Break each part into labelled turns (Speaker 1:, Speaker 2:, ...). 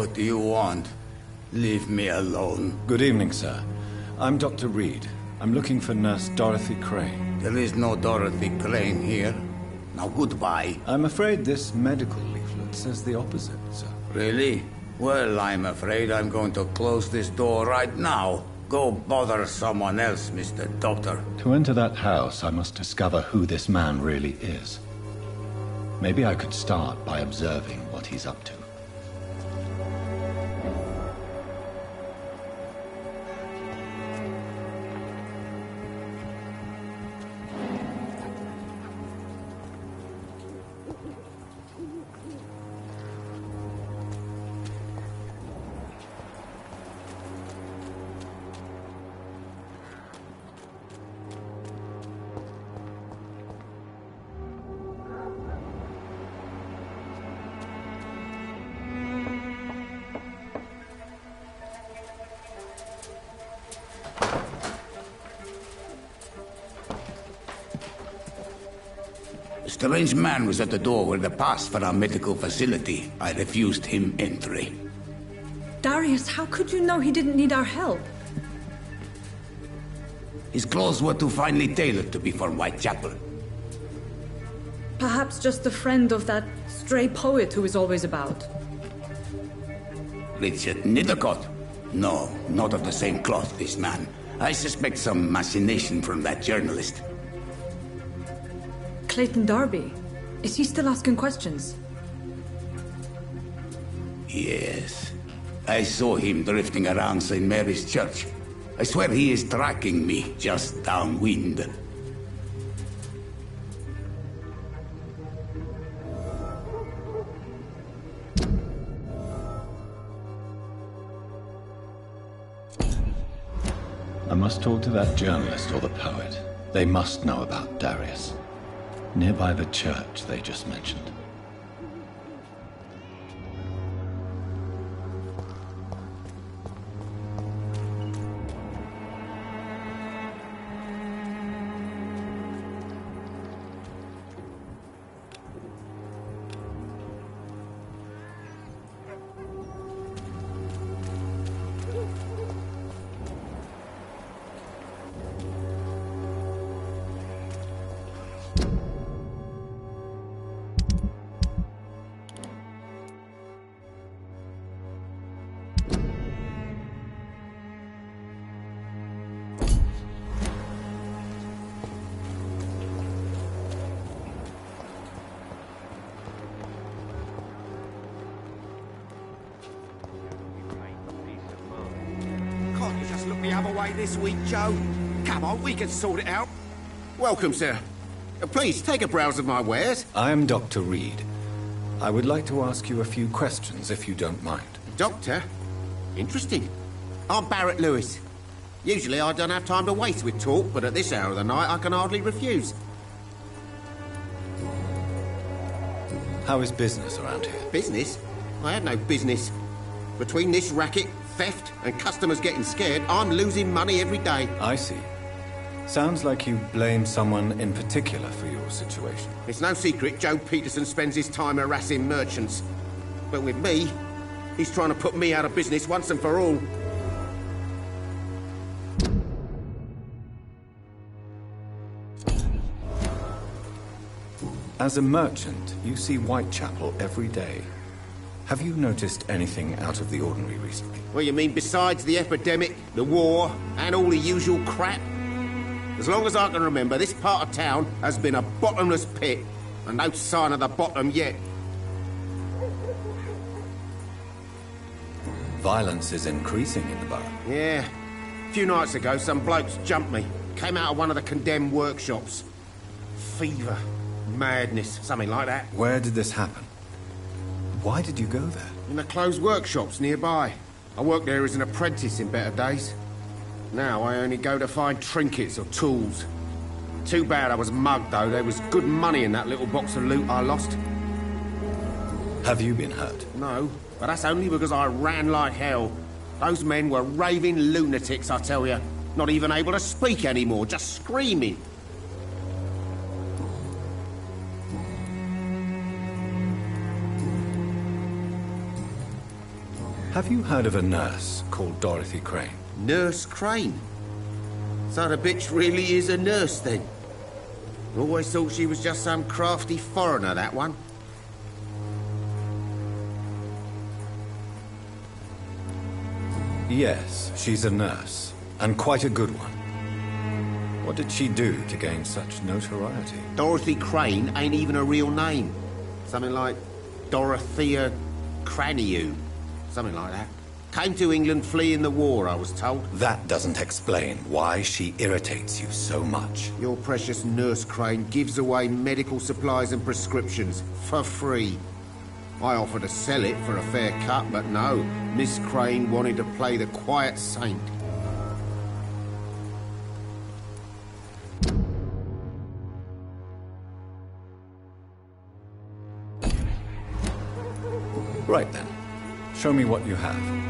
Speaker 1: What do you want? Leave me alone.
Speaker 2: Good evening, sir. I'm Dr. Reed. I'm looking for Nurse Dorothy Crane.
Speaker 1: There is no Dorothy Crane here. Now goodbye.
Speaker 2: I'm afraid this medical leaflet says the opposite, sir.
Speaker 1: Really? Well, I'm afraid I'm going to close this door right now. Go bother someone else, Mr. Doctor.
Speaker 2: To enter that house, I must discover who this man really is. Maybe I could start by observing what he's up to.
Speaker 1: A strange man was at the door with a pass for our medical facility. I refused him entry.
Speaker 3: Darius, how could you know he didn't need our help?
Speaker 1: His clothes were too finely tailored to be for Whitechapel.
Speaker 3: Perhaps just a friend of that stray poet who is always about.
Speaker 1: Richard Nethercott? No, not of the same cloth, this man. I suspect some machination from that journalist.
Speaker 3: Clayton Darby. Is he still asking questions?
Speaker 1: Yes. I saw him drifting around St. Mary's Church. I swear he is tracking me just downwind.
Speaker 2: I must talk to that journalist or the poet. They must know about Darius. Nearby the church they just mentioned.
Speaker 4: Can't you just look the other way this week, Joe? Come on, we can sort it out. Welcome, sir. Please, take a browse of my wares.
Speaker 2: I am Dr. Reed. I would like to ask you a few questions, if you don't mind.
Speaker 4: Doctor? Interesting. I'm Barrett Lewis. Usually I don't have time to waste with talk, but at this hour of the night I can hardly refuse.
Speaker 2: How is business around here?
Speaker 4: Business? I had no business. Between this racket, theft, and customers getting scared, I'm losing money every day.
Speaker 2: I see. Sounds like you blame someone in particular for your situation.
Speaker 4: It's no secret Joe Peterson spends his time harassing merchants. But with me, he's trying to put me out of business once and for all.
Speaker 2: As a merchant, you see Whitechapel every day. Have you noticed anything out of the ordinary recently?
Speaker 4: What you mean besides the epidemic, the war, and all the usual crap? As long as I can remember, this part of town has been a bottomless pit, and no sign of the bottom yet.
Speaker 2: Violence is increasing in the borough.
Speaker 4: Yeah. A few nights ago, some blokes jumped me. Came out of one of the condemned workshops. Fever, madness, something like that.
Speaker 2: Where did this happen? Why did you go there?
Speaker 4: In the closed workshops nearby. I worked there as an apprentice in better days. Now I only go to find trinkets or tools. Too bad I was mugged, though. There was good money in that little box of loot I lost.
Speaker 2: Have you been hurt?
Speaker 4: No, but that's only because I ran like hell. Those men were raving lunatics, I tell you. Not even able to speak anymore, just screaming.
Speaker 2: Have you heard of a nurse called Dorothy Crane?
Speaker 4: Nurse Crane? So the bitch really is a nurse, then? I always thought she was just some crafty foreigner, that one.
Speaker 2: Yes, she's a nurse, and quite a good one. What did she do to gain such notoriety?
Speaker 4: Dorothy Crane ain't even a real name. Something like Dorothea Craniu. Something like that. Came to England fleeing the war, I was told.
Speaker 2: That doesn't explain why she irritates you so much.
Speaker 4: Your precious Nurse Crane gives away medical supplies and prescriptions for free. I offered to sell it for a fair cut, but no. Miss Crane wanted to play the quiet saint.
Speaker 2: Right then. Show me what you have.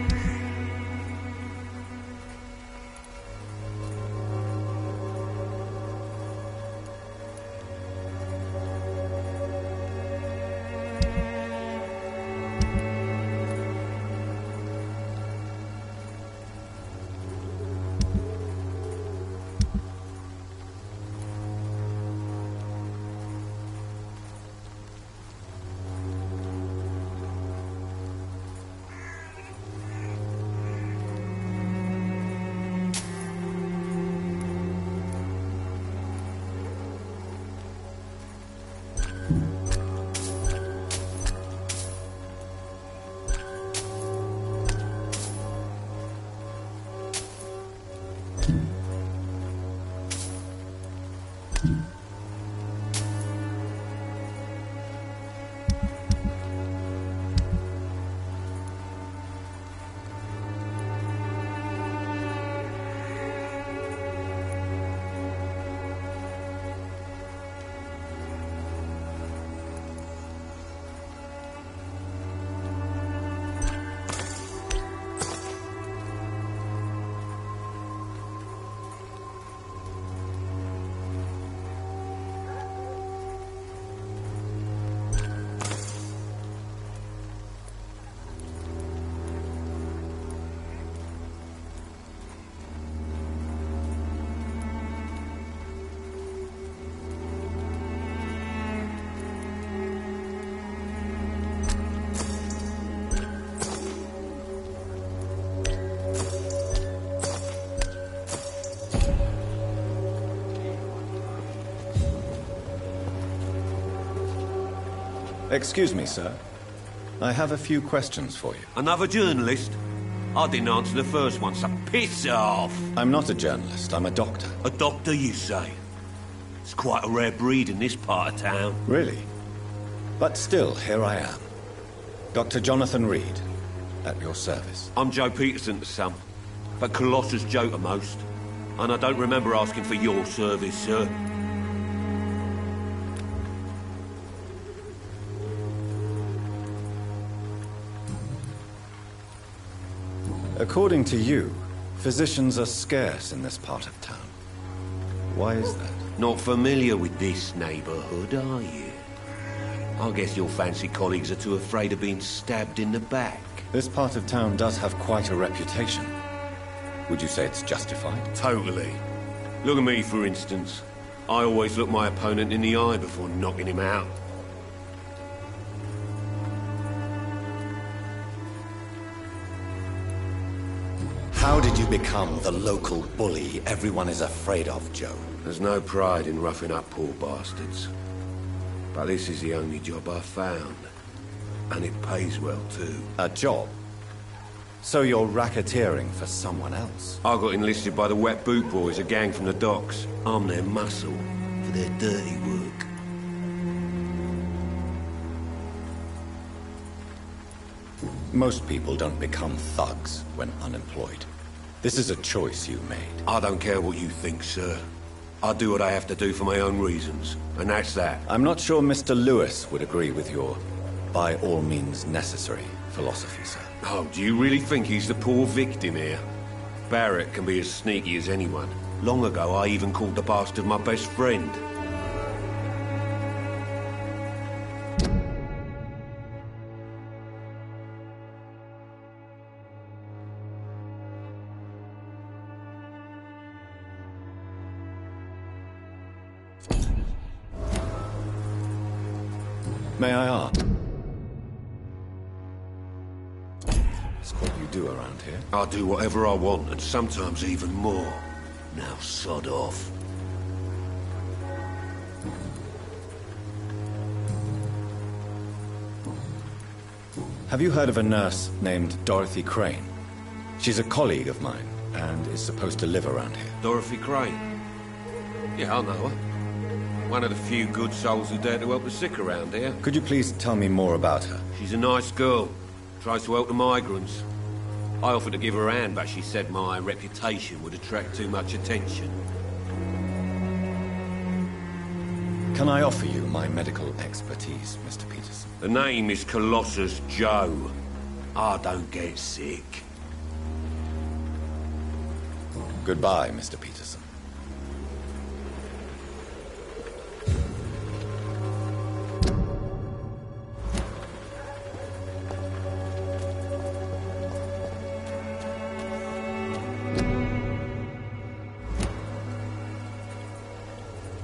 Speaker 2: Excuse me, sir. I have a few questions for you.
Speaker 5: Another journalist? I didn't answer the first one, so piss off!
Speaker 2: I'm not a journalist, I'm a doctor.
Speaker 5: A doctor, you say? It's quite a rare breed in this part of town.
Speaker 2: Really? But still, here I am. Dr. Jonathan Reed, at your service.
Speaker 5: I'm Joe Peterson to some, but Colossus Joe to most. And I don't remember asking for your service, sir.
Speaker 2: According to you, physicians are scarce in this part of town. Why is that?
Speaker 5: Not familiar with this neighborhood, are you? I guess your fancy colleagues are too afraid of being stabbed in the back.
Speaker 2: This part of town does have quite a reputation. Would you say it's justified?
Speaker 5: Totally. Look at me, for instance. I always look my opponent in the eye before knocking him out.
Speaker 2: How did you become the local bully everyone is afraid of, Joe?
Speaker 5: There's no pride in roughing up poor bastards. But this is the only job I've found. And it pays well, too.
Speaker 2: A job? So you're racketeering for someone else?
Speaker 5: I got enlisted by the Wet Boot Boys, a gang from the docks. I'm their muscle for their dirty work.
Speaker 2: Most people don't become thugs when unemployed. This is a choice you made.
Speaker 5: I don't care what you think, sir. I do what I have to do for my own reasons, and that's that.
Speaker 2: I'm not sure Mr. Lewis would agree with your by all means necessary philosophy, sir.
Speaker 5: Oh, do you really think he's the poor victim here? Barrett can be as sneaky as anyone. Long ago, I even called the bastard my best friend.
Speaker 2: May I ask? That's what you do around here.
Speaker 5: I do whatever I want, and sometimes even more. Now sod off.
Speaker 2: Have you heard of a nurse named Dorothy Crane? She's a colleague of mine, and is supposed to live around here.
Speaker 5: Dorothy Crane? Yeah, I know her. One of the few good souls who dare to help the sick around here.
Speaker 2: Could you please tell me more about her?
Speaker 5: She's a nice girl. Tries to help the migrants. I offered to give her a hand, but she said my reputation would attract too much attention.
Speaker 2: Can I offer you my medical expertise, Mr. Peterson?
Speaker 5: The name is Colossus Joe. I don't get sick.
Speaker 2: Goodbye, Mr. Peterson.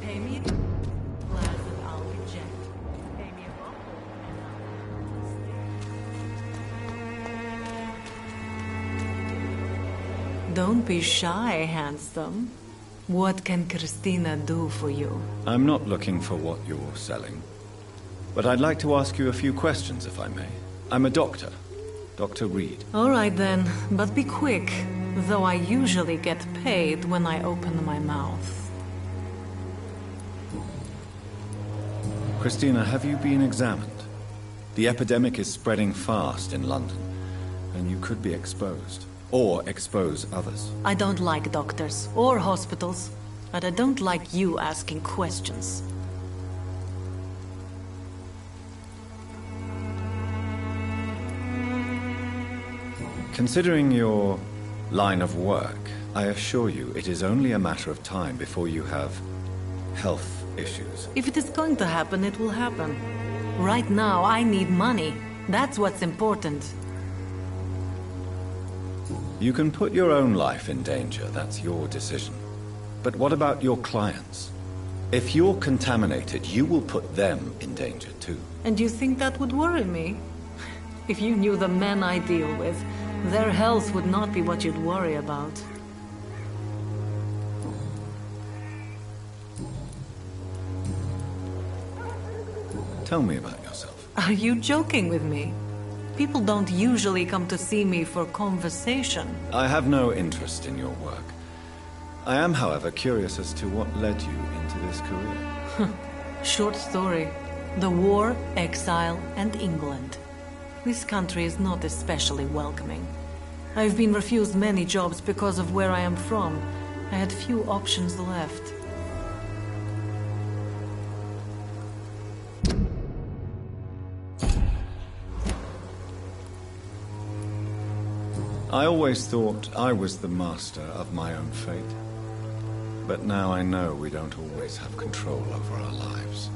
Speaker 6: Pay me a glass and I'll reject. Pay me a bottle and I'll... Don't be shy, handsome. What can Christina do for you?
Speaker 2: I'm not looking for what you're selling, but I'd like to ask you a few questions, if I may. I'm a doctor, Dr. Reed.
Speaker 6: All right then, but be quick, though I usually get paid when I open my mouth.
Speaker 2: Christina, have you been examined? The epidemic is spreading fast in London, and you could be exposed. Or expose others.
Speaker 6: I don't like doctors or hospitals, but I don't like you asking questions.
Speaker 2: Considering your line of work, I assure you it is only a matter of time before you have health issues.
Speaker 6: If it is going to happen, it will happen. Right now, I need money. That's what's important.
Speaker 2: You can put your own life in danger, that's your decision. But what about your clients? If you're contaminated, you will put them in danger too.
Speaker 6: And you think that would worry me? If you knew the men I deal with, their health would not be what you'd worry about.
Speaker 2: Tell me about yourself.
Speaker 6: Are you joking with me? People don't usually come to see me for conversation.
Speaker 2: I have no interest in your work. I am, however, curious as to what led you into this career.
Speaker 6: Short story. The war, exile, and England. This country is not especially welcoming. I've been refused many jobs because of where I am from. I had few options left.
Speaker 2: I always thought I was the master of my own fate. But now I know we don't always have control over our lives.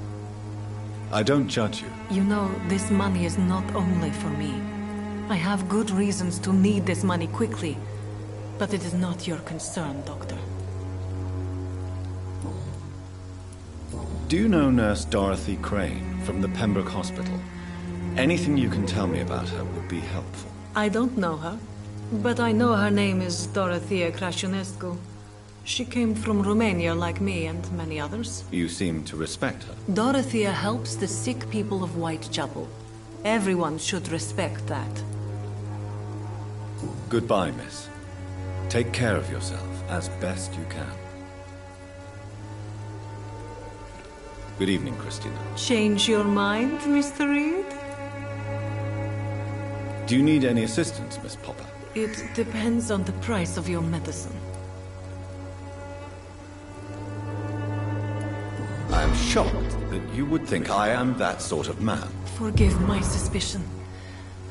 Speaker 2: I don't judge you.
Speaker 6: You know, this money is not only for me. I have good reasons to need this money quickly. But it is not your concern, Doctor.
Speaker 2: Do you know Nurse Dorothy Crane from the Pembroke Hospital? Anything you can tell me about her would be helpful.
Speaker 6: I don't know her. But I know her name is Dorothea Crăciunescu. She came from Romania like me and many others.
Speaker 2: You seem to respect her.
Speaker 6: Dorothea helps the sick people of Whitechapel. Everyone should respect that.
Speaker 2: Goodbye, miss. Take care of yourself as best you can. Good evening, Christina.
Speaker 6: Change your mind, Mr. Reed?
Speaker 2: Do you need any assistance, Miss Popper?
Speaker 6: It depends on the price of your medicine.
Speaker 2: I am shocked that you would think I am that sort of man.
Speaker 6: Forgive my suspicion.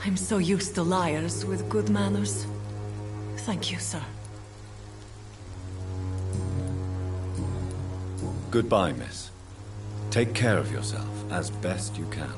Speaker 6: I'm so used to liars with good manners. Thank you, sir.
Speaker 2: Goodbye, miss. Take care of yourself as best you can.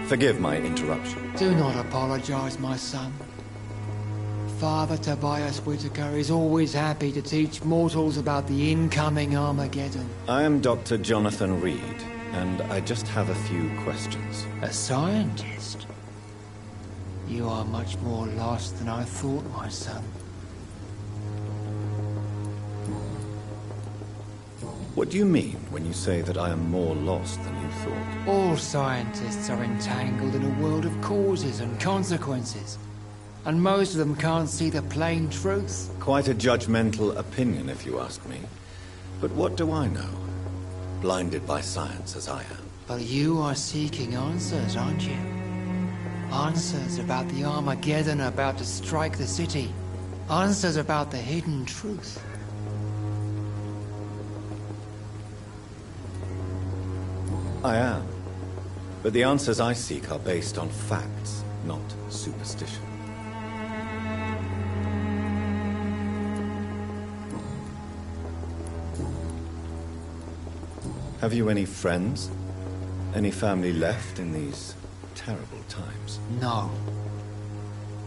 Speaker 2: Forgive my interruption.
Speaker 7: Do not apologize, my son. Father Tobias Whitaker is always happy to teach mortals about the incoming Armageddon.
Speaker 2: I am Dr. Jonathan Reed, and I just have a few questions.
Speaker 7: A scientist? You are much more lost than I thought, my son.
Speaker 2: What do you mean when you say that I am more lost than you thought?
Speaker 7: All scientists are entangled in a world of causes and consequences. And most of them can't see the plain truth.
Speaker 2: Quite a judgmental opinion, if you ask me. But what do I know? Blinded by science as I am.
Speaker 7: But you are seeking answers, aren't you? Answers about the Armageddon about to strike the city. Answers about the hidden truth.
Speaker 2: I am. But the answers I seek are based on facts, not superstition. Have you any friends? Any family left in these terrible times?
Speaker 7: No.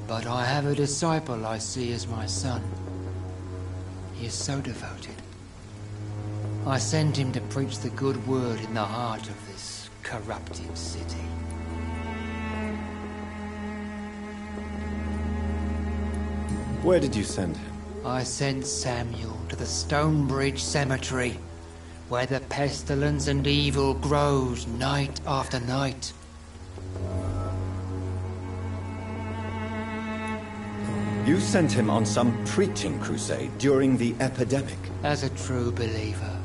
Speaker 7: But I have a disciple I see as my son. He is so devoted. I sent him to preach the good word in the heart of this corrupted city.
Speaker 2: Where did you send him?
Speaker 7: I sent Samuel to the Stonebridge Cemetery, where the pestilence and evil grows night after night.
Speaker 2: You sent him on some preaching crusade during the epidemic.
Speaker 7: As a true believer,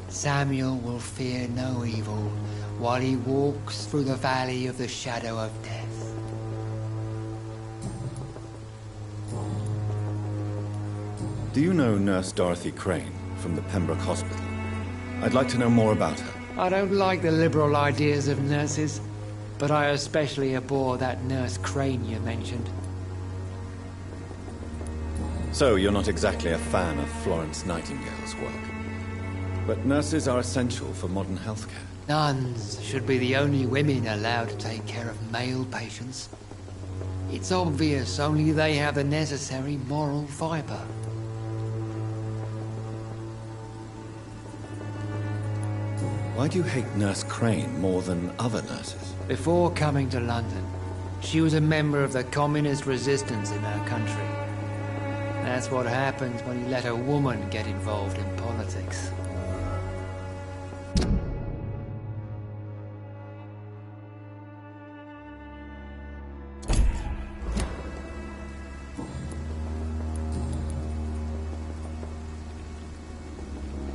Speaker 7: Samuel will fear no evil while he walks through the valley of the shadow of death.
Speaker 2: Do you know Nurse Dorothy Crane from the Pembroke Hospital? I'd like to know more about her.
Speaker 7: I don't like the liberal ideas of nurses, but I especially abhor that Nurse Crane you mentioned.
Speaker 2: So, you're not exactly a fan of Florence Nightingale's work. But nurses are essential for modern healthcare.
Speaker 7: Nuns should be the only women allowed to take care of male patients. It's obvious only they have the necessary moral fiber.
Speaker 2: Why do you hate Nurse Crane more than other nurses?
Speaker 7: Before coming to London, she was a member of the communist resistance in her country. That's what happens when you let a woman get involved in politics.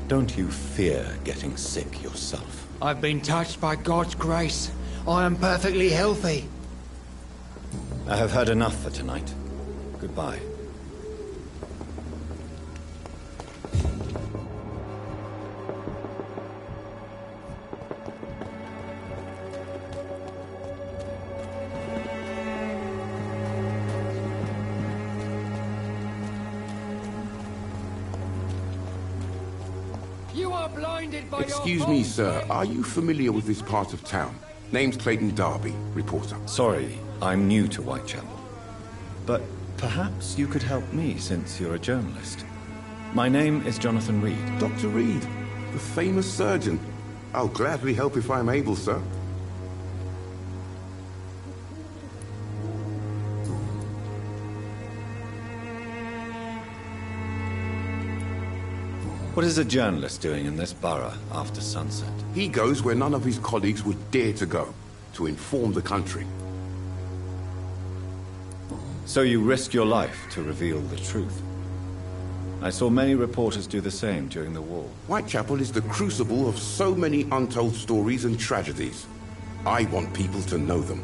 Speaker 2: Don't you fear getting sick yourself?
Speaker 7: I've been touched by God's grace. I am perfectly healthy.
Speaker 2: I have heard enough for tonight. Goodbye.
Speaker 7: You are blinded by
Speaker 1: Excuse me, sir. Are you familiar with this part of town? Name's Clayton Darby, reporter.
Speaker 2: Sorry, I'm new to Whitechapel. But perhaps you could help me since you're a journalist. My name is Jonathan Reed.
Speaker 1: Dr. Reed, the famous surgeon. I'll gladly help if I'm able, sir.
Speaker 2: What is a journalist doing in this borough after sunset?
Speaker 1: He goes where none of his colleagues would dare to go, to inform the country.
Speaker 2: So you risk your life to reveal the truth. I saw many reporters do the same during the war.
Speaker 1: Whitechapel is the crucible of so many untold stories and tragedies. I want people to know them.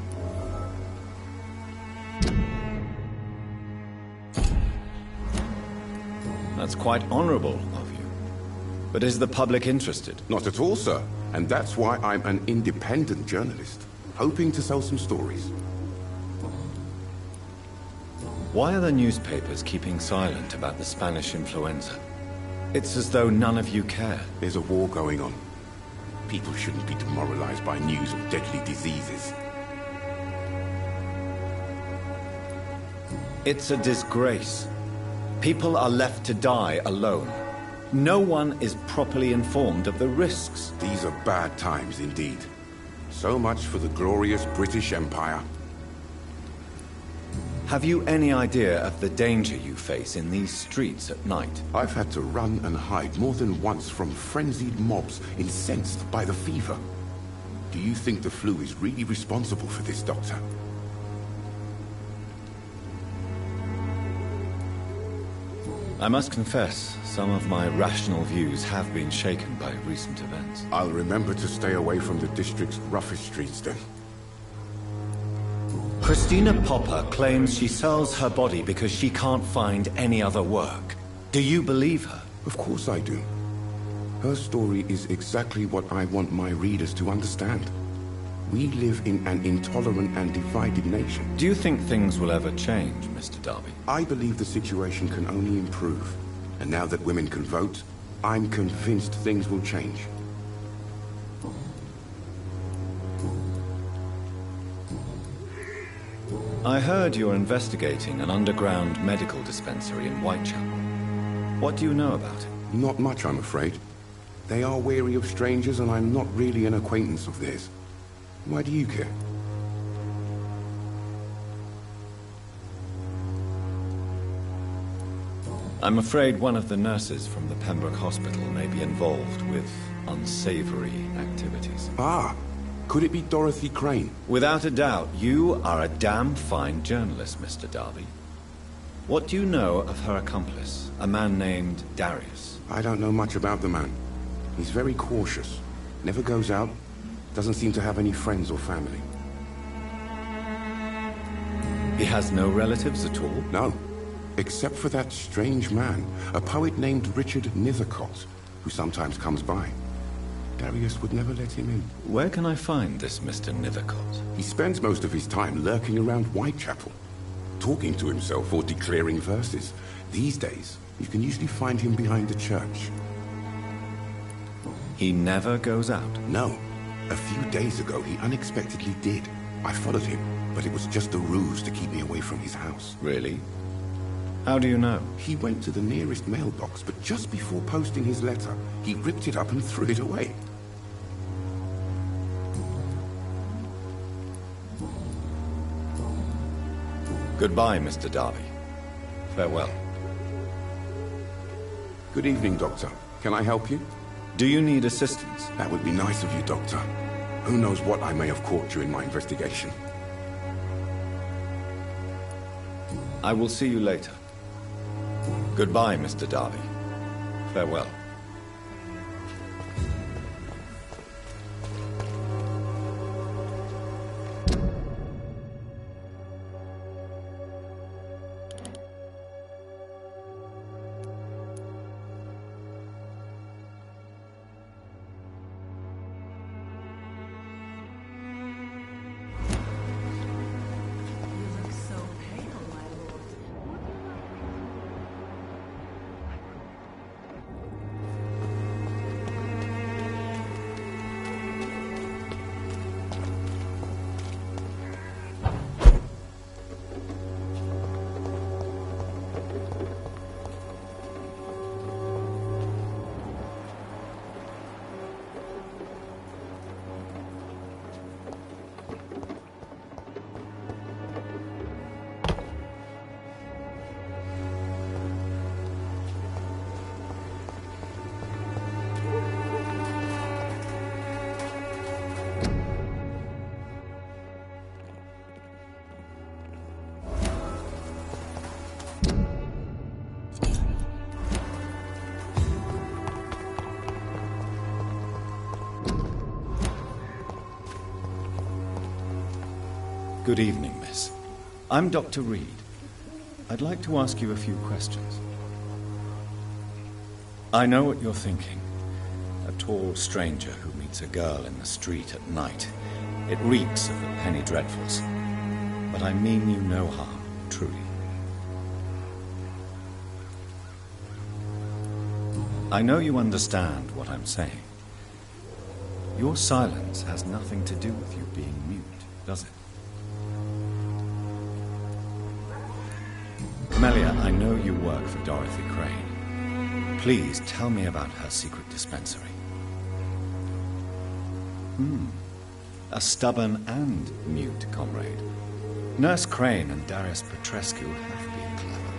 Speaker 2: That's quite honorable of you. But is the public interested?
Speaker 1: Not at all, sir. And that's why I'm an independent journalist, hoping to sell some stories.
Speaker 2: Why are the newspapers keeping silent about the Spanish influenza? It's as though none of you care.
Speaker 1: There's a war going on. People shouldn't be demoralized by news of deadly diseases.
Speaker 2: It's a disgrace. People are left to die alone. No one is properly informed of the risks.
Speaker 8: These are bad times indeed. So much for the glorious British Empire.
Speaker 2: Have you any idea of the danger you face in these streets at night?
Speaker 8: I've had to run and hide more than once from frenzied mobs incensed by the fever. Do you think the flu is really responsible for this, Doctor?
Speaker 2: I must confess, some of my rational views have been shaken by recent events.
Speaker 8: I'll remember to stay away from the district's roughest streets then.
Speaker 2: Christina Popper claims she sells her body because she can't find any other work. Do you believe her?
Speaker 8: Of course I do. Her story is exactly what I want my readers to understand. We live in an intolerant and divided nation.
Speaker 2: Do you think things will ever change, Mr. Darby?
Speaker 8: I believe the situation can only improve. And now that women can vote, I'm convinced things will change.
Speaker 2: I heard you're investigating an underground medical dispensary in Whitechapel. What do you know about it?
Speaker 8: Not much, I'm afraid. They are wary of strangers, and I'm not really an acquaintance of theirs. Why do you care?
Speaker 2: I'm afraid one of the nurses from the Pembroke Hospital may be involved with unsavory activities.
Speaker 8: Ah, could it be Dorothy Crane?
Speaker 2: Without a doubt, you are a damn fine journalist, Mr. Darby. What do you know of her accomplice, a man named Darius?
Speaker 8: I don't know much about the man. He's very cautious. Never goes out. Doesn't seem to have any friends or family.
Speaker 2: He has no relatives at all?
Speaker 8: No. Except for that strange man, a poet named Richard Nethercott, who sometimes comes by. Darius would never let him in.
Speaker 2: Where can I find this Mr. Nethercott?
Speaker 8: He spends most of his time lurking around Whitechapel, talking to himself or declaring verses. These days, you can usually find him behind the church.
Speaker 2: He never goes out?
Speaker 8: No. A few days ago, he unexpectedly did. I followed him, but it was just a ruse to keep me away from his house.
Speaker 2: Really? How do you know?
Speaker 8: He went to the nearest mailbox, but just before posting his letter, he ripped it up and threw it away.
Speaker 2: Goodbye, Mr. Darby. Farewell.
Speaker 8: Good evening, Doctor. Can I help you?
Speaker 2: Do you need assistance?
Speaker 8: That would be nice of you, Doctor. Who knows what I may have caught during my investigation.
Speaker 2: I will see you later. Goodbye, Mr. Darby. Farewell. Good evening, miss. I'm Dr. Reed. I'd like to ask you a few questions. I know what you're thinking. A tall stranger who meets a girl in the street at night. It reeks of the penny dreadfuls. But I mean you no harm, truly. I know you understand what I'm saying. Your silence has nothing to do with you being mute, does it? Talia, I know you work for Dorothy Crane. Please tell me about her secret dispensary. A stubborn and mute comrade. Nurse Crane and Darius Petrescu have been clever.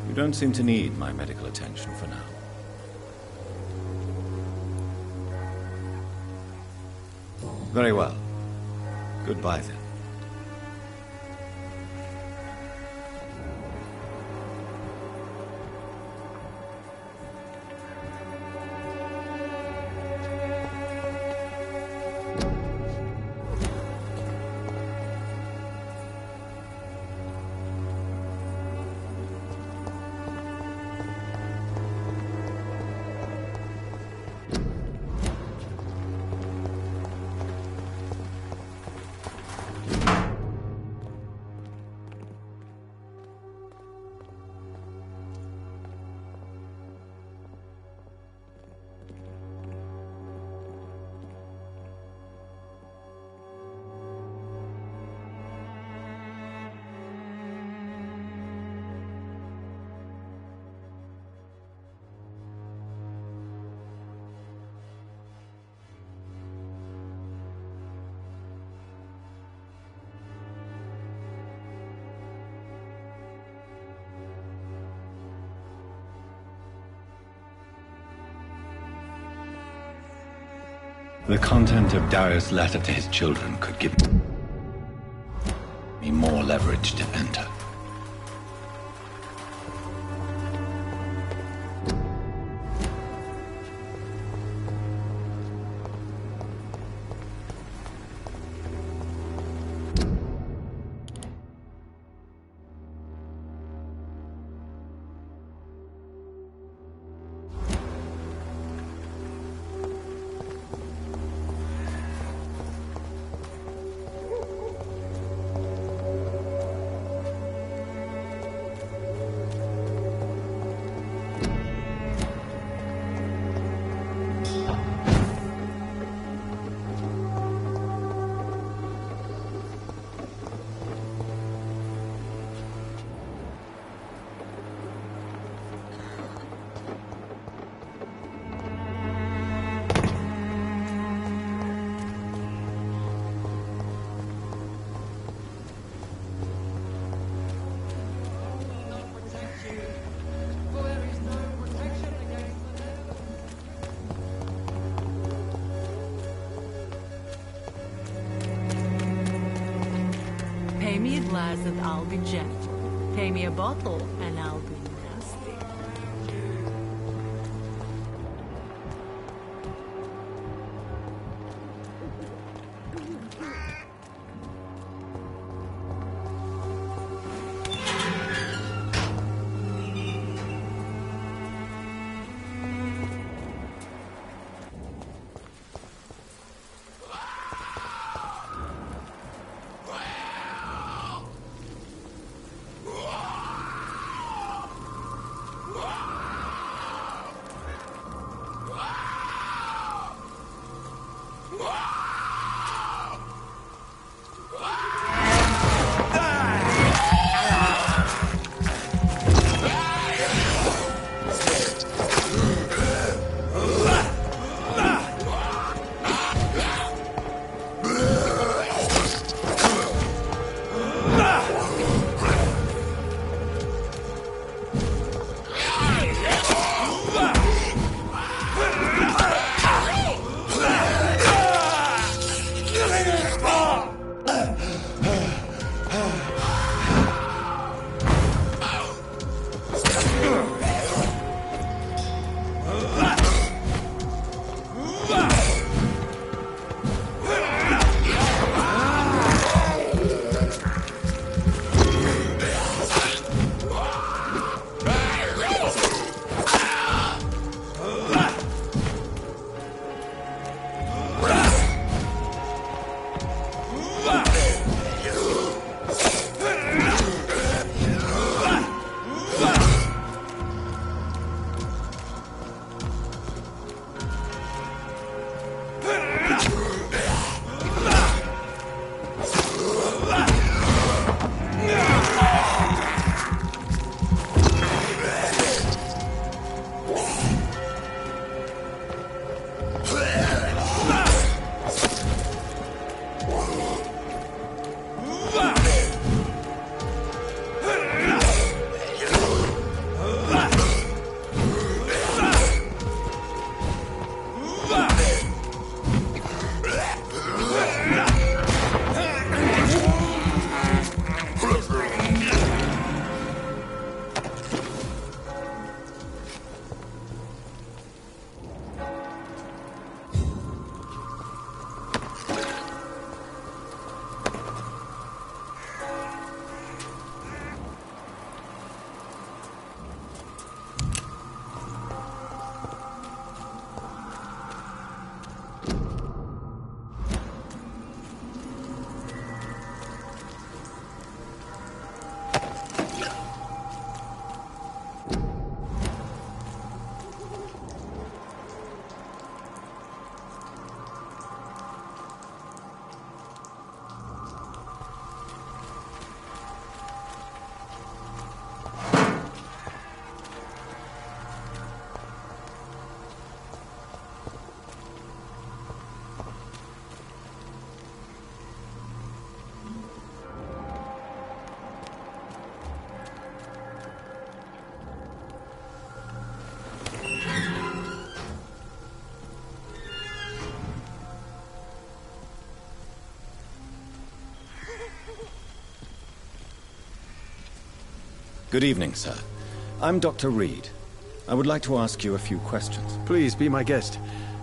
Speaker 2: You don't seem to need my medical attention for now. Very well. Goodbye then. The content of Darius' letter to his children could give me more leverage to enter.
Speaker 6: Pay me a glass and I'll be gentle. Pay me a bottle and I'll be nasty.
Speaker 2: Good evening, sir. I'm Dr. Reed. I would like to ask you a few questions.
Speaker 9: Please be my guest.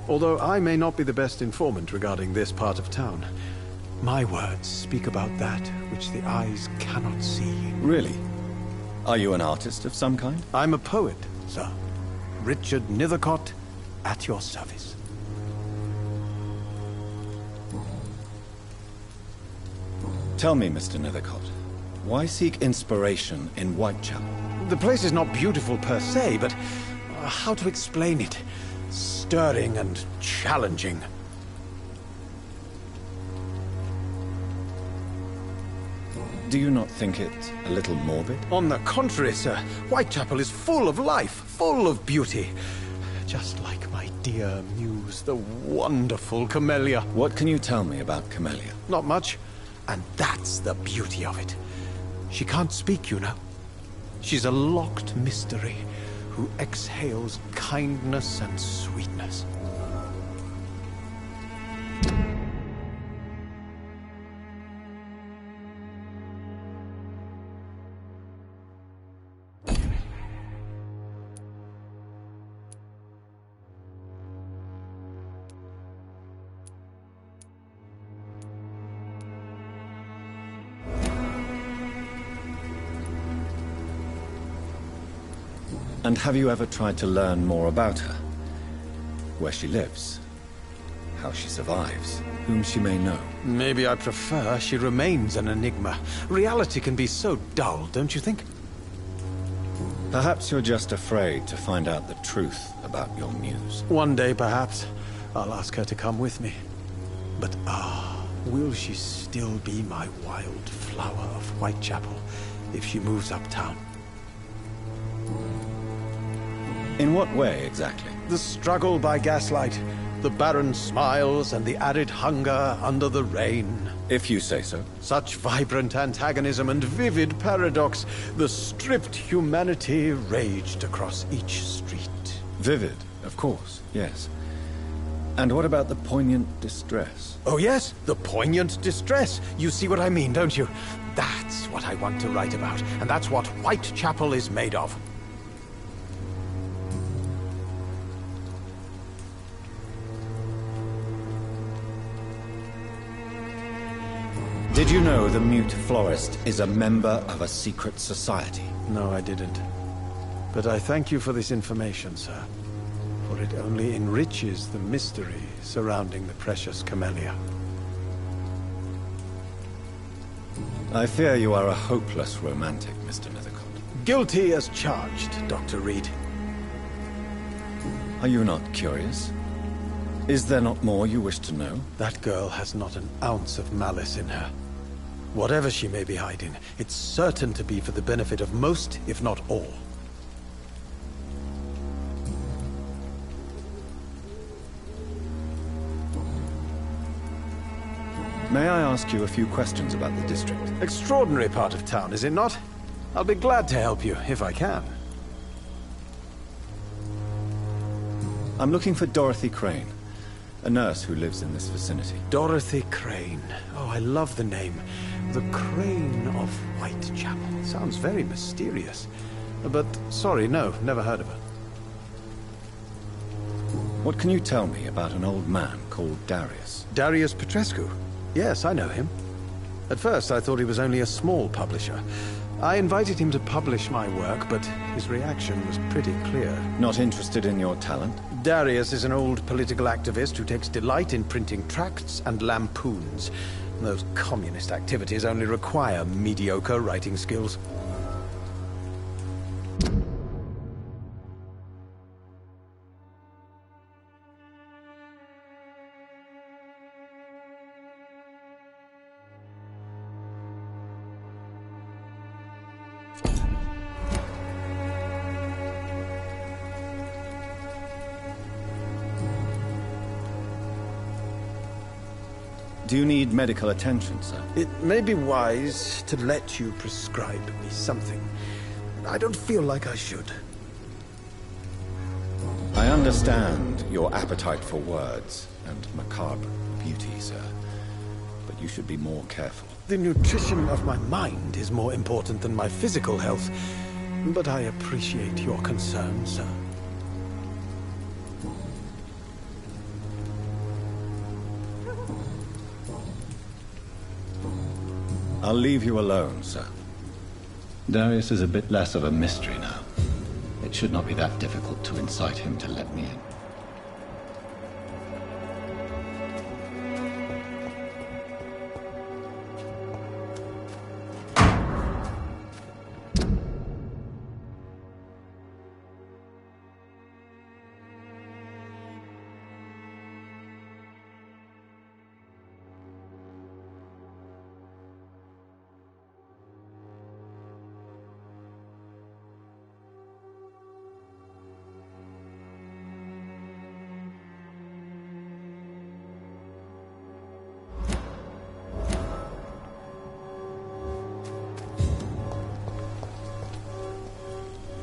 Speaker 9: Although I may not be the best informant regarding this part of town, my words speak about that which the eyes cannot see.
Speaker 2: Really? Are you an artist of some kind?
Speaker 9: I'm a poet, sir. Richard Nethercott, at your service.
Speaker 2: Tell me, Mr. Nethercott, why seek inspiration in Whitechapel?
Speaker 9: The place is not beautiful per se, but how to explain it? Stirring and challenging.
Speaker 2: Do you not think it a little morbid?
Speaker 9: On the contrary, sir. Whitechapel is full of life, full of beauty. Just like my dear muse, the wonderful Camellia.
Speaker 2: What can you tell me about Camellia?
Speaker 9: Not much. And that's the beauty of it. She can't speak, you know. She's a locked mystery who exhales kindness and sweetness.
Speaker 2: And have you ever tried to learn more about her? Where she lives? How she survives? Whom she may know?
Speaker 9: Maybe I prefer she remains an enigma. Reality can be so dull, don't you think?
Speaker 2: Perhaps you're just afraid to find out the truth about your muse.
Speaker 9: One day, perhaps, I'll ask her to come with me. But will she still be my wild flower of Whitechapel if she moves uptown?
Speaker 2: In what way, exactly?
Speaker 9: The struggle by gaslight, the barren smiles and the arid hunger under the rain.
Speaker 2: If you say so.
Speaker 9: Such vibrant antagonism and vivid paradox, the stripped humanity raged across each street.
Speaker 2: Vivid, of course, yes. And what about the poignant distress?
Speaker 9: Oh yes, the poignant distress. You see what I mean, don't you? That's what I want to write about, and that's what Whitechapel is made of.
Speaker 2: Did you know the mute florist is a member of a secret society?
Speaker 9: No, I didn't. But I thank you for this information, sir. For it only enriches the mystery surrounding the precious Camellia.
Speaker 2: I fear you are a hopeless romantic, Mr. Nethercott.
Speaker 9: Guilty as charged, Dr. Reed.
Speaker 2: Are you not curious? Is there not more you wish to know?
Speaker 9: That girl has not an ounce of malice in her. Whatever she may be hiding, it's certain to be for the benefit of most, if not all.
Speaker 2: May I ask you a few questions about the district?
Speaker 9: Extraordinary part of town, is it not? I'll be glad to help you, if I can.
Speaker 2: I'm looking for Dorothy Crane, a nurse who lives in this vicinity.
Speaker 9: Dorothy Crane. Oh, I love the name. The Crane of Whitechapel. Sounds very mysterious. But, sorry, no, never heard of her.
Speaker 2: What can you tell me about an old man called Darius?
Speaker 9: Darius Petrescu? Yes, I know him. At first, I thought he was only a small publisher. I invited him to publish my work, but his reaction was pretty clear.
Speaker 2: Not interested in your talent?
Speaker 9: Darius is an old political activist who takes delight in printing tracts and lampoons. Those communist activities only require mediocre writing skills.
Speaker 2: Do you need medical attention, sir?
Speaker 9: It may be wise to let you prescribe me something. I don't feel like I should.
Speaker 2: I understand your appetite for words and macabre beauty, sir. But you should be more careful.
Speaker 9: The nutrition of my mind is more important than my physical health. but I appreciate your concern, sir.
Speaker 2: I'll leave you alone, sir. Darius is a bit less of a mystery now. It should not be that difficult to incite him to let me in.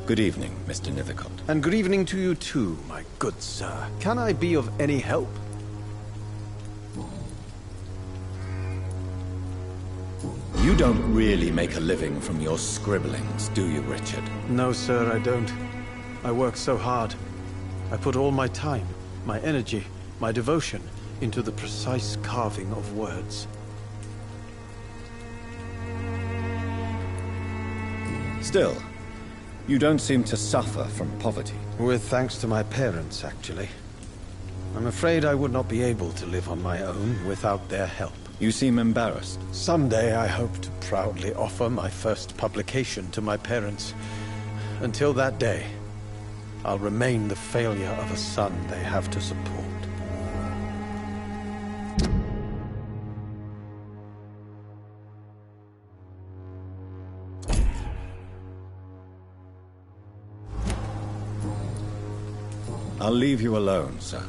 Speaker 2: Good evening, Mr. Nithicott.
Speaker 9: And good evening to you too, my good sir. Can I be of any help?
Speaker 2: You don't really make a living from your scribblings, do you, Richard?
Speaker 9: No, sir, I don't. I work so hard. I put all my time, my energy, my devotion into the precise carving of words.
Speaker 2: Still, you don't seem to suffer from poverty.
Speaker 9: With thanks to my parents, actually. I'm afraid I would not be able to live on my own without their help.
Speaker 2: You seem embarrassed.
Speaker 9: Someday I hope to proudly offer my first publication to my parents. Until that day, I'll remain the failure of a son they have to support.
Speaker 2: I'll leave you alone, sir.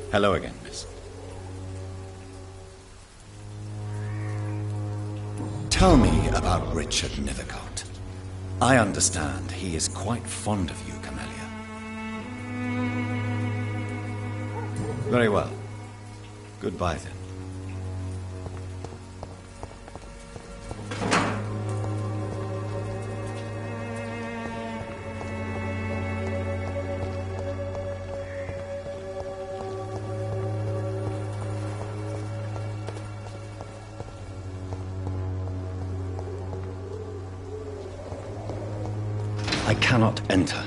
Speaker 2: Hello again, miss. Tell me about Richard Nithicott. I understand he is quite fond of you, Camellia. Very well. Goodbye, then. I cannot enter.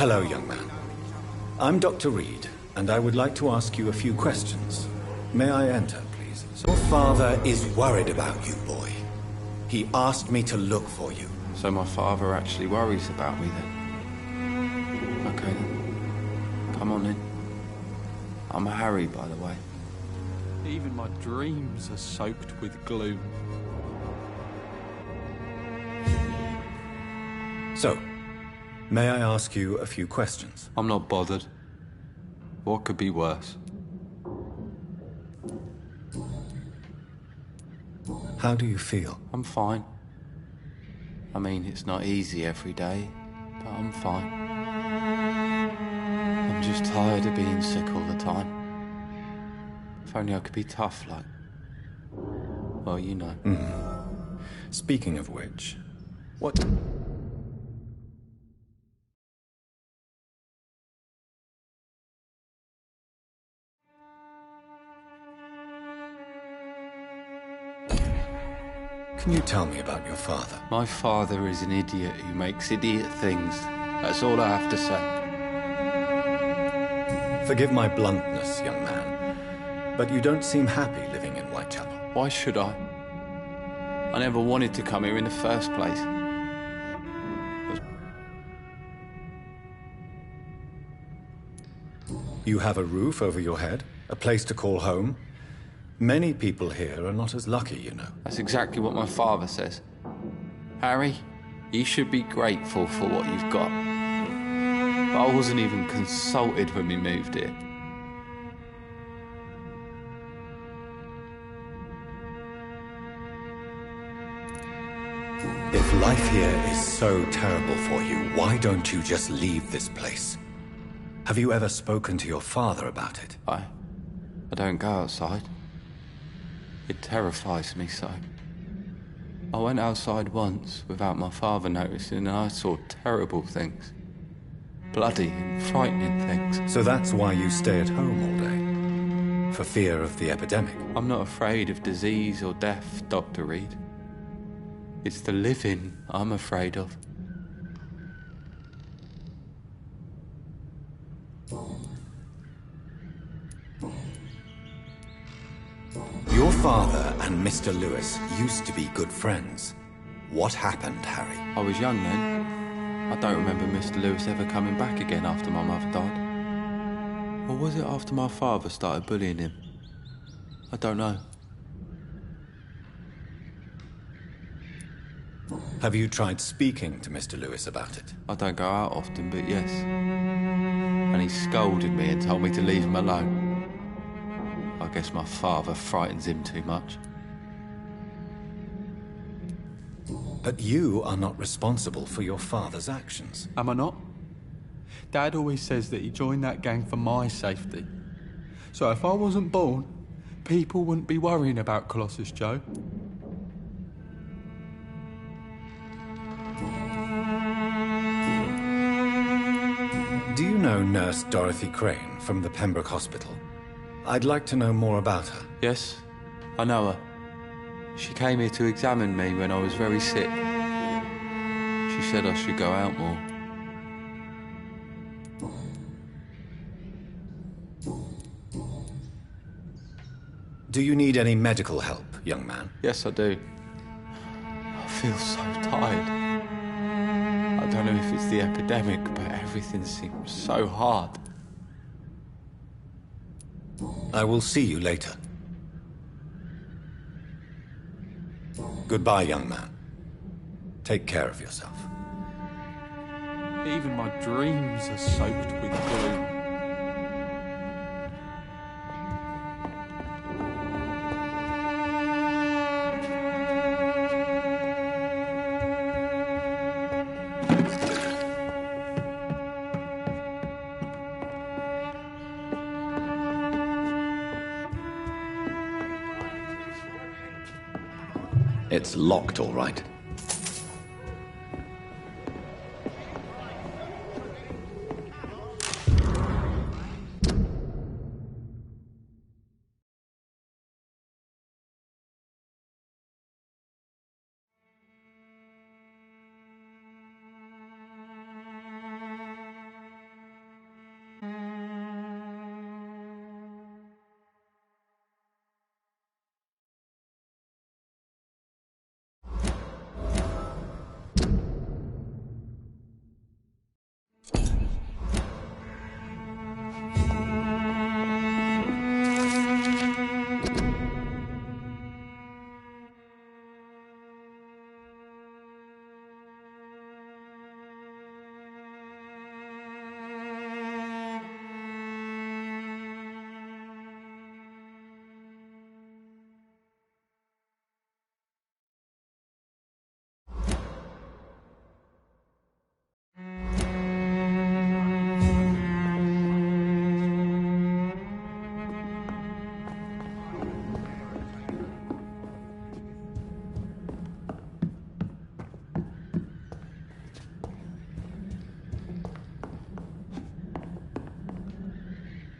Speaker 2: Hello, young man. I'm Dr. Reed, and I would like to ask you a few questions. May I enter, please? Your father is worried about you, boy. He asked me to look for you.
Speaker 10: So my father actually worries about me then? Okay then. Come on in. I'm Harry, by the way.
Speaker 11: Even my dreams are soaked with gloom.
Speaker 2: So, may I ask you a few questions?
Speaker 10: I'm not bothered. What could be worse?
Speaker 2: How do you feel?
Speaker 10: I'm fine. I mean, it's not easy every day. but I'm fine. I'm just tired of being sick all the time. If only I could be tough like... Well, you know.
Speaker 2: Speaking of which, what... Can you tell me about your father?
Speaker 10: My father is an idiot who makes idiot things. That's all I have to say.
Speaker 2: Forgive my bluntness, young man, but you don't seem happy living in Whitechapel.
Speaker 10: Why should I? I never wanted to come here in the first place.
Speaker 2: You have a roof over your head, a place to call home. Many people here are not as lucky, you know.
Speaker 10: That's exactly what my father says. Harry, you should be grateful for what you've got. But I wasn't even consulted when we moved here.
Speaker 2: If life here is so terrible for you, why don't you just leave this place? Have you ever spoken to your father about it?
Speaker 10: I don't go outside. It terrifies me so. I went outside once without my father noticing and I saw terrible things. Bloody and frightening things.
Speaker 2: So that's why you stay at home all day? For fear of the epidemic?
Speaker 10: I'm not afraid of disease or death, Dr. Reed. It's the living I'm afraid of.
Speaker 2: Your father and Mr. Lewis used to be good friends. What happened, Harry?
Speaker 10: I was young then. I don't remember Mr. Lewis ever coming back again after my mother died. Or was it after my father started bullying him? I don't know.
Speaker 2: Have you tried speaking to Mr. Lewis about it?
Speaker 10: I don't go out often, but yes. And he scolded me and told me to leave him alone. I guess my father frightens him too much.
Speaker 2: But you are not responsible for your father's actions.
Speaker 11: Am I not? Dad always says that he joined that gang for my safety. So if I wasn't born, people wouldn't be worrying about Colossus Joe.
Speaker 2: Do you know Nurse Dorothy Crane from the Pembroke Hospital? I'd like to know more about her.
Speaker 10: Yes, I know her. She came here to examine me when I was very sick. She said I should go out more.
Speaker 2: Do you need any medical help, young man?
Speaker 10: Yes, I do. I feel so tired. I don't know if it's the epidemic, but everything seems so hard.
Speaker 2: I will see you later. Goodbye, young man. Take care of yourself.
Speaker 11: Even my dreams are soaked with gloom.
Speaker 2: It's locked, all right.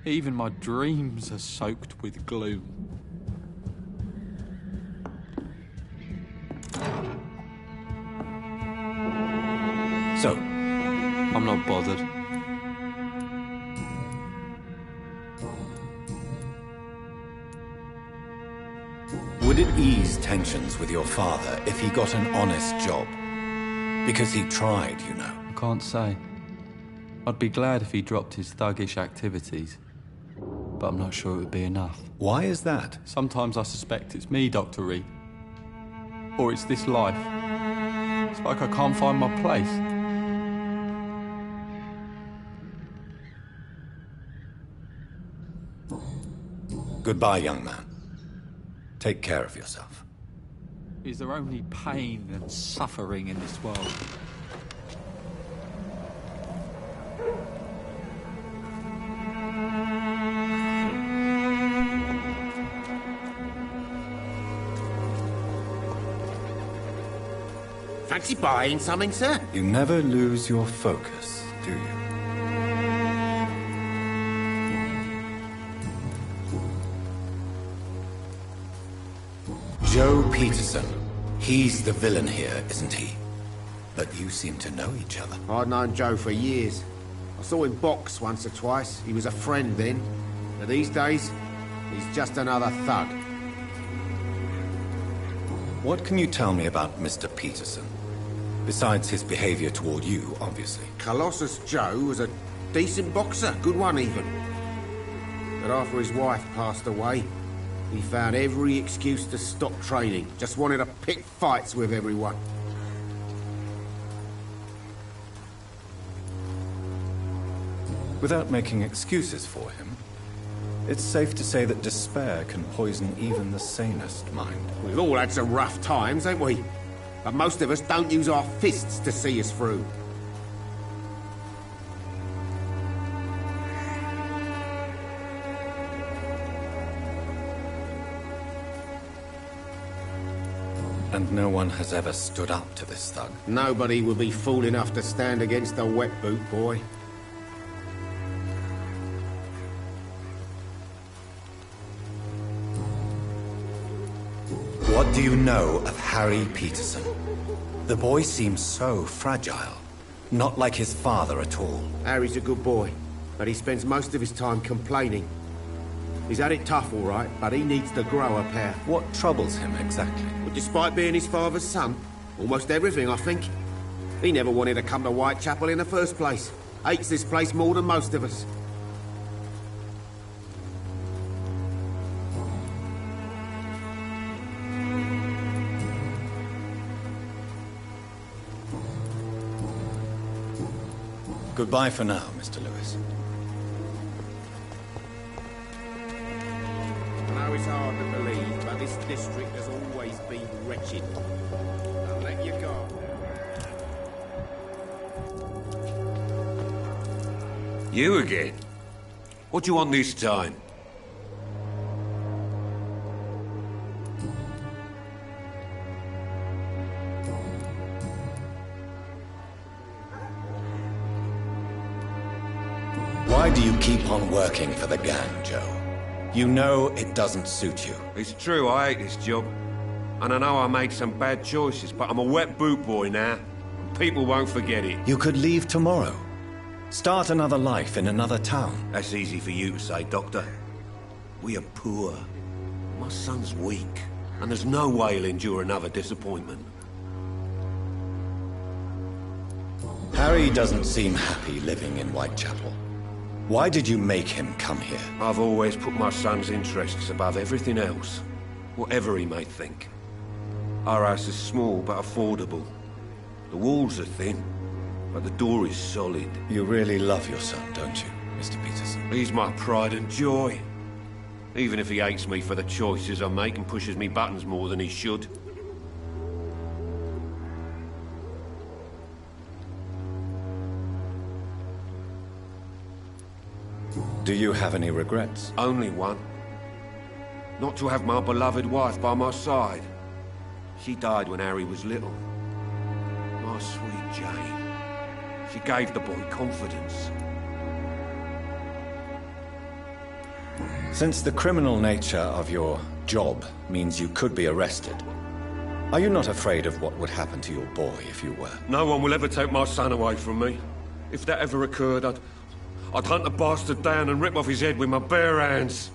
Speaker 11: Even my dreams are soaked with gloom.
Speaker 2: So,
Speaker 10: I'm not bothered.
Speaker 2: would it ease tensions with your father if he got an honest job? Because he tried, you know.
Speaker 11: I can't say. I'd be glad if he dropped his thuggish activities, but I'm not sure it would be enough.
Speaker 2: Why is that?
Speaker 11: Sometimes I suspect it's me, Dr. Reed. Or it's this life. It's like I can't find my place.
Speaker 2: Goodbye, young man. Take care of yourself.
Speaker 11: Is there only pain and suffering in this world?
Speaker 4: Fancy buying something, sir?
Speaker 2: You never lose your focus, do you? Joe Peterson. He's the villain here, isn't he? But you seem to know each other.
Speaker 4: I'd known Joe for years. I saw him box once or twice. He was a friend then. But these days, he's just another thug.
Speaker 2: What can you tell me about Mr. Peterson? Besides his behavior toward you, obviously.
Speaker 4: Colossus Joe was a decent boxer, good one even. But after his wife passed away, he found every excuse to stop training. Just wanted to pick fights with everyone.
Speaker 2: Without making excuses for him, it's safe to say that despair can poison even the sanest mind.
Speaker 4: We've all had some rough times, ain't we? But most of us don't use our fists to see us through.
Speaker 2: And no one has ever stood up to this thug.
Speaker 4: Nobody would be fool enough to stand against a wet boot boy.
Speaker 2: What do you know of Harry Peterson? The boy seems so fragile. Not like his father at all.
Speaker 4: Harry's a good boy, but he spends most of his time complaining. He's had it tough, all right, but he needs to grow a pair.
Speaker 2: What troubles him exactly?
Speaker 4: But despite being his father's son, almost everything, I think. He never wanted to come to Whitechapel in the first place. Hates this place more than most of us.
Speaker 2: Goodbye for now, Mr. Lewis.
Speaker 4: I know it's hard to believe, but this district has always been wretched. Don't let you go.
Speaker 5: You again? What do you want this time?
Speaker 2: Why do you keep on working for the gang, Joe? You know it doesn't suit you.
Speaker 5: It's true, I hate this job. And I know I made some bad choices, but I'm a wet boot boy now. And people won't forget it.
Speaker 2: You could leave tomorrow. Start another life in another town.
Speaker 5: That's easy for you to say, Doctor. We are poor. My son's weak. And there's no way he'll endure another disappointment.
Speaker 2: Harry doesn't seem happy living in Whitechapel. Why did you make him come here?
Speaker 5: I've always put my son's interests above everything else, whatever he may think. Our house is small but affordable. The walls are thin, but the door is solid.
Speaker 2: You really love your son, don't you, Mr. Peterson?
Speaker 5: He's my pride and joy. Even if he hates me for the choices I make and pushes me buttons more than he should.
Speaker 2: Do you have any regrets?
Speaker 5: Only one. Not to have my beloved wife by my side. She died when Harry was little. My sweet Jane. She gave the boy confidence.
Speaker 2: Since the criminal nature of your job means you could be arrested, are you not afraid of what would happen to your boy if you were?
Speaker 5: No one will ever take my son away from me. If that ever occurred, I'd hunt the bastard down and rip off his head with my bare hands.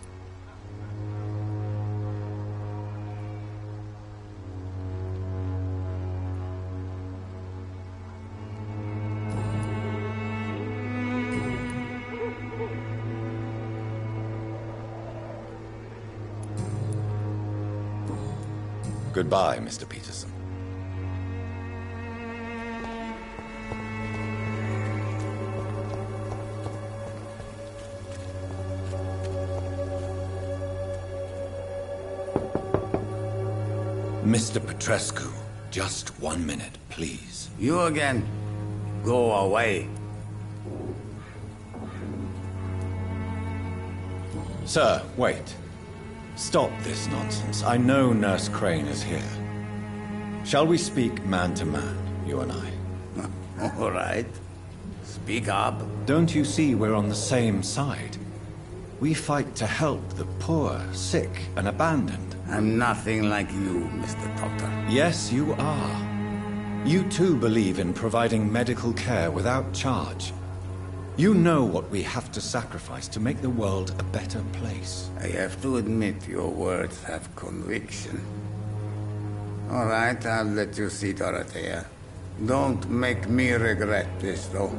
Speaker 2: Goodbye, Mr. Peterson. Mr. Petrescu, just 1 minute, please.
Speaker 1: You again. Go away.
Speaker 2: Sir, wait. Stop this nonsense. I know Nurse Crane is here. Shall we speak man to man, you and I?
Speaker 1: All right. Speak up.
Speaker 2: Don't you see we're on the same side? We fight to help the poor, sick, and abandoned.
Speaker 1: I'm nothing like you, Mr. Doctor.
Speaker 2: Yes, you are. You too believe in providing medical care without charge. You know what we have to sacrifice to make the world a better place.
Speaker 1: I have to admit your words have conviction. All right, I'll let you see Dorothea. Don't make me regret this, though.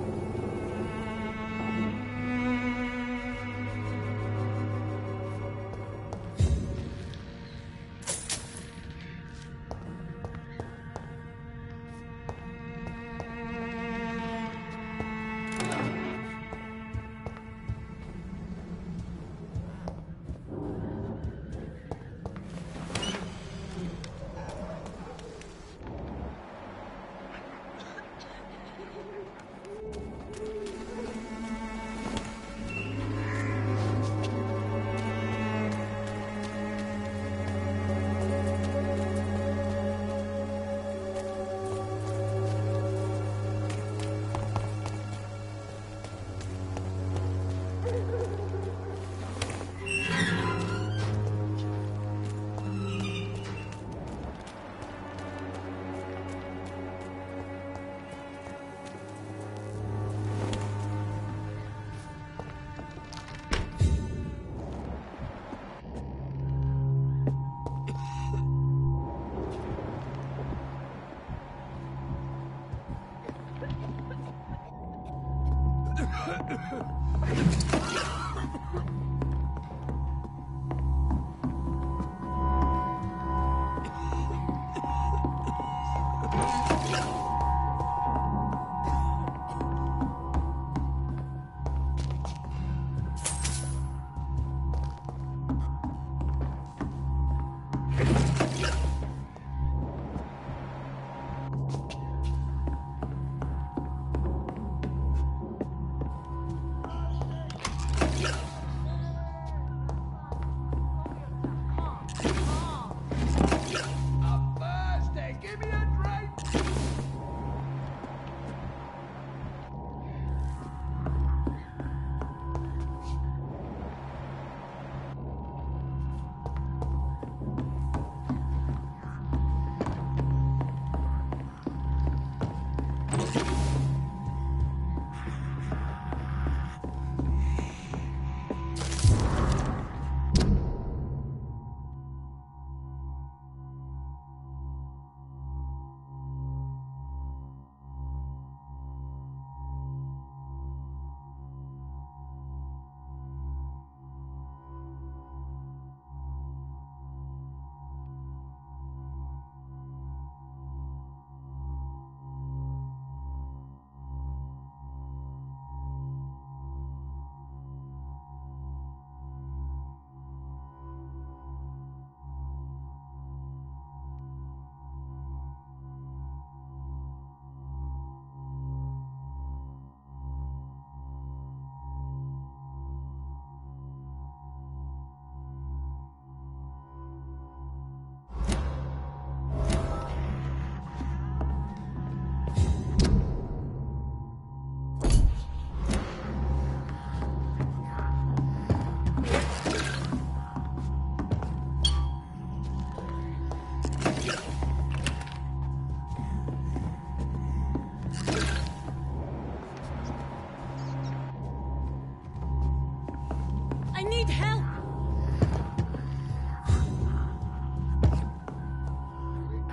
Speaker 3: I need help!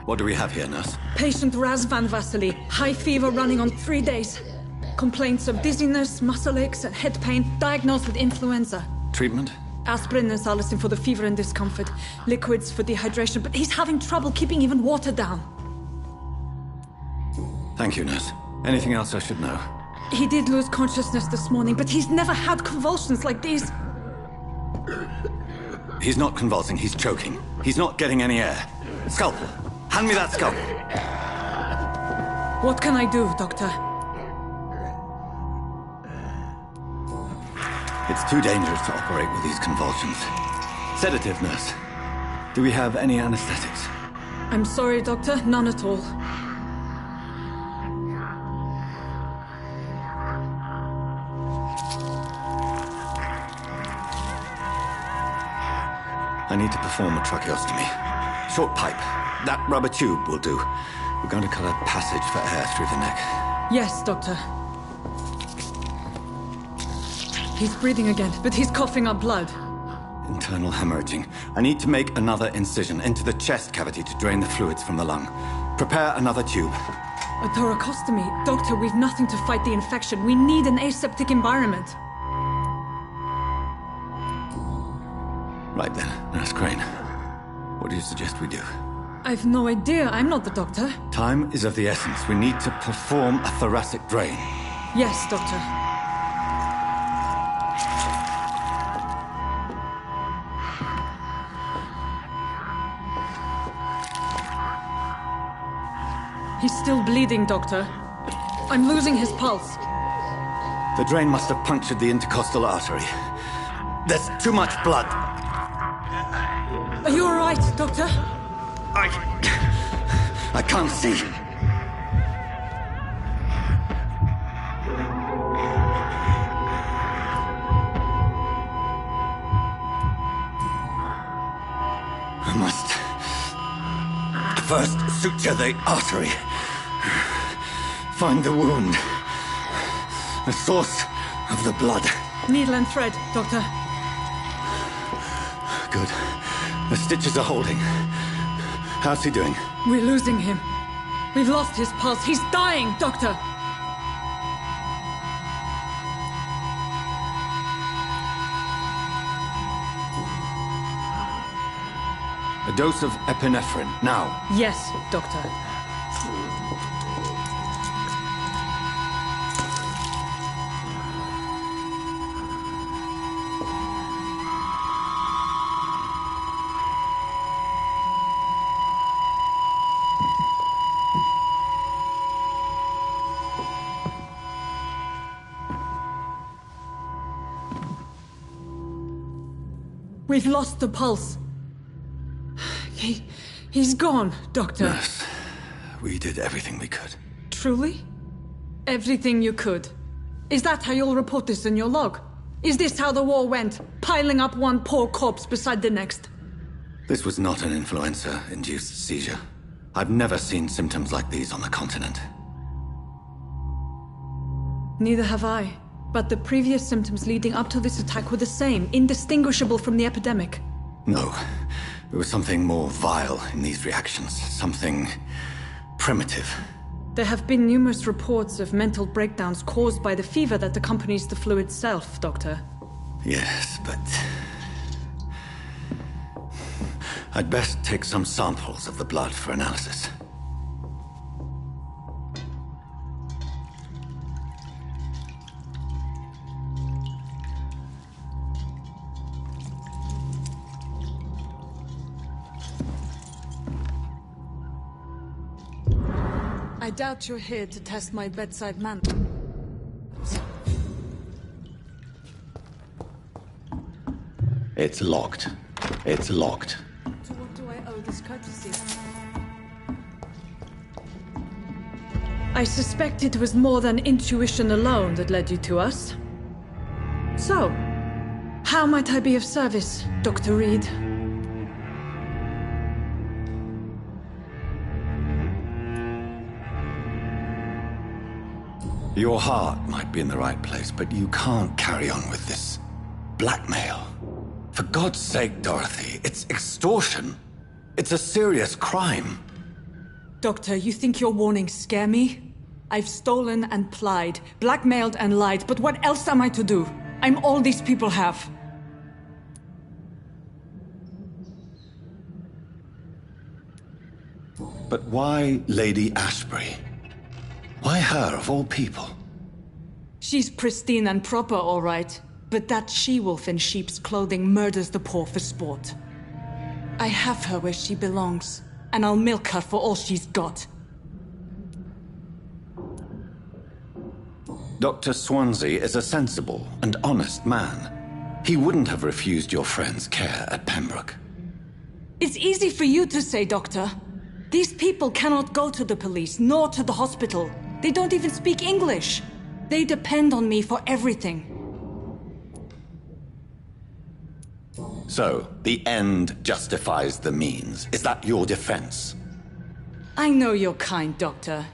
Speaker 2: What do we have here, nurse?
Speaker 3: Patient Raz Van Vasily. High fever running on 3 days. Complaints of dizziness, muscle aches, and head pain. Diagnosed with influenza.
Speaker 2: Treatment?
Speaker 3: Aspirin and salicin for the fever and discomfort. Liquids for dehydration, but he's having trouble keeping even water down.
Speaker 2: Thank you, nurse. Anything else I should know?
Speaker 3: He did lose consciousness this morning, but he's never had convulsions like these.
Speaker 2: He's not convulsing, he's choking. He's not getting any air. Scalpel! Hand me that scalpel!
Speaker 3: What can I do, Doctor?
Speaker 2: It's too dangerous to operate with these convulsions. Sedative, nurse. Do we have any anesthetics?
Speaker 3: I'm sorry, Doctor. None at all.
Speaker 2: I need to perform a tracheostomy. Short pipe. That rubber tube will do. We're going to cut a passage for air through the neck.
Speaker 3: Yes, Doctor. He's breathing again, but he's coughing up blood.
Speaker 2: Internal hemorrhaging. I need to make another incision into the chest cavity to drain the fluids from the lung. Prepare another tube.
Speaker 3: A thoracostomy. Doctor, we've nothing to fight the infection. We need an aseptic environment.
Speaker 2: Right then, Nurse Crane. What do you suggest we do?
Speaker 3: I've no idea. I'm not the doctor.
Speaker 2: Time is of the essence. We need to perform a thoracic drain.
Speaker 3: Yes, Doctor. He's still bleeding, Doctor. I'm losing his pulse.
Speaker 2: The drain must have punctured the intercostal artery. There's too much blood.
Speaker 3: Are you all right, Doctor?
Speaker 2: I can't see. I must first suture the artery. Find the wound. The source of the blood.
Speaker 3: Needle and thread, Doctor.
Speaker 2: Good. The stitches are holding. How's he doing?
Speaker 3: We're losing him. We've lost his pulse. He's dying, Doctor!
Speaker 2: A dose of epinephrine, now.
Speaker 3: Yes, Doctor. We've lost the pulse. He's gone, Doctor.
Speaker 2: Nurse, we did everything we could.
Speaker 3: Truly? Everything you could? Is that how you'll report this in your log? Is this how the war went? Piling up one poor corpse beside the next?
Speaker 2: This was not an influenza-induced seizure. I've never seen symptoms like these on the continent.
Speaker 3: Neither have I. But the previous symptoms leading up to this attack were the same, indistinguishable from the epidemic.
Speaker 2: No. There was something more vile in these reactions. Something primitive.
Speaker 3: There have been numerous reports of mental breakdowns caused by the fever that accompanies the fluid itself, Doctor.
Speaker 2: Yes, but... I'd best take some samples of the blood for analysis.
Speaker 3: I doubt you're here to test my bedside manner.
Speaker 2: It's locked. It's locked.
Speaker 3: To what do I owe this courtesy? I suspect it was more than intuition alone that led you to us. So, how might I be of service, Dr. Reed?
Speaker 2: Your heart might be in the right place, but you can't carry on with this blackmail. For God's sake, Dorothy, it's extortion. It's a serious crime.
Speaker 3: Doctor, you think your warnings scare me? I've stolen and plied, blackmailed and lied, but what else am I to do? I'm all these people have.
Speaker 2: But why Lady Ashbury? Why her, of all people?
Speaker 3: She's pristine and proper, all right. But that she-wolf in sheep's clothing murders the poor for sport. I have her where she belongs, and I'll milk her for all she's got.
Speaker 2: Dr. Swansea is a sensible and honest man. He wouldn't have refused your friend's care at Pembroke.
Speaker 3: It's easy for you to say, Doctor. These people cannot go to the police, nor to the hospital. They don't even speak English. They depend on me for everything.
Speaker 2: So, the end justifies the means. Is that your defense?
Speaker 3: I know you're kind, Doctor.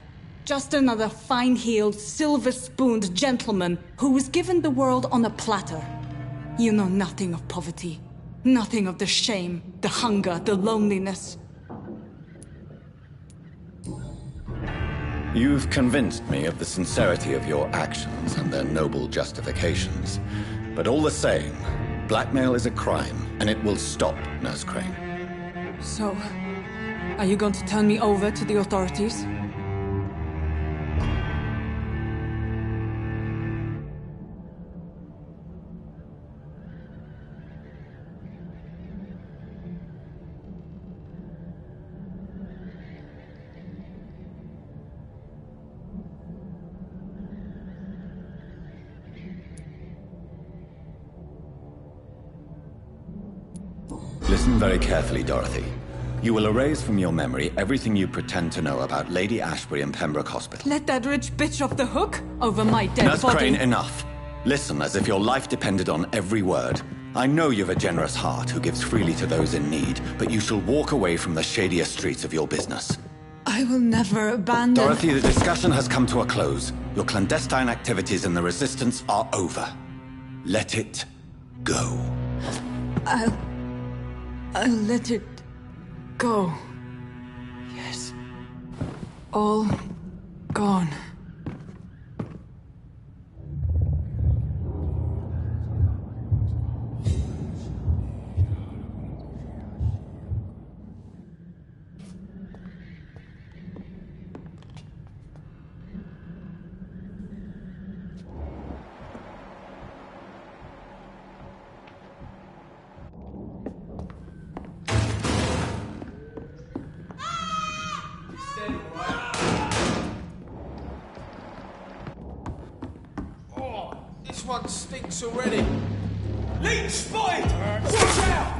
Speaker 3: Just another fine-heeled, silver-spooned gentleman who was given the world on a platter. You know nothing of poverty. Nothing of the shame, the hunger, the loneliness.
Speaker 2: You've convinced me of the sincerity of your actions and their noble justifications. But all the same, blackmail is a crime, and it will stop, Nurse Crane.
Speaker 3: So, are you going to turn me over to the authorities?
Speaker 2: Listen very carefully, Dorothy. You will erase from your memory everything you pretend to know about Lady Ashbury and Pembroke Hospital.
Speaker 3: Let that rich bitch off the hook over my dead
Speaker 2: Nurse
Speaker 3: body.
Speaker 2: Crane, enough. Listen as if your life depended on every word. I know you've a generous heart who gives freely to those in need, but you shall walk away from the shadier streets of your business.
Speaker 3: I will never abandon...
Speaker 2: Dorothy, the discussion has come to a close. Your clandestine activities in the Resistance are over. Let it go.
Speaker 3: I'll let it go. Yes. All gone.
Speaker 12: This one stinks already. Leech spotted! Watch out!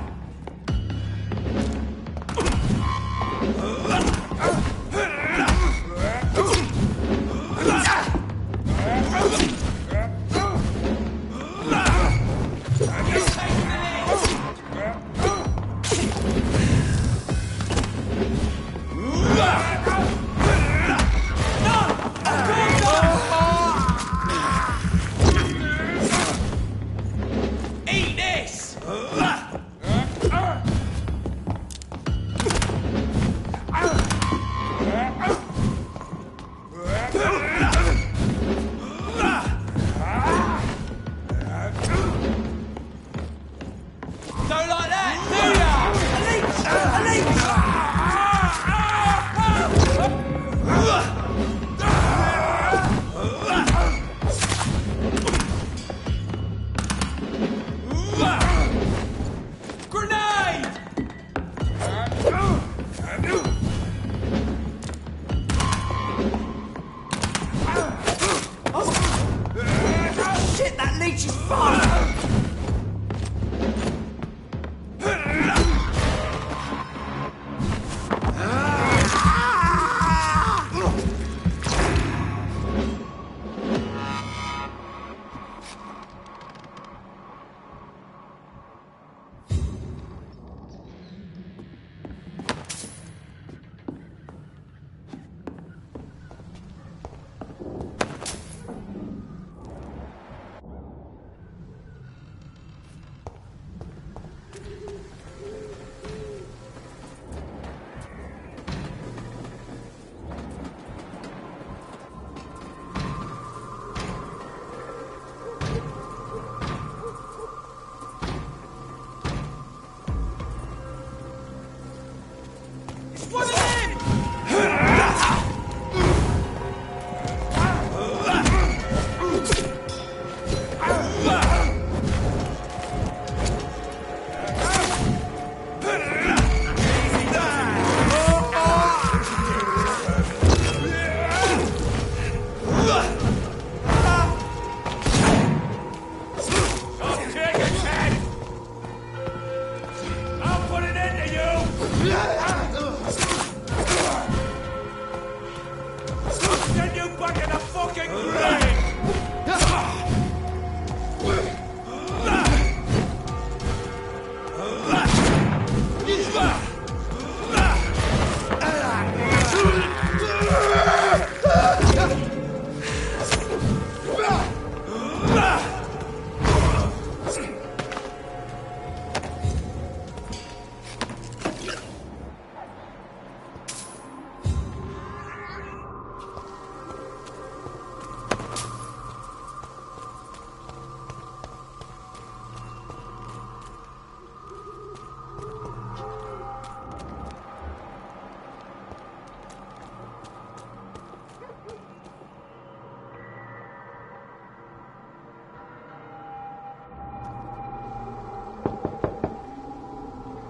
Speaker 12: fucking ring!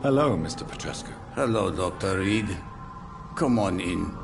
Speaker 2: Hello, Mr. Petrescu.
Speaker 1: Hello, Dr. Reed. Come on in.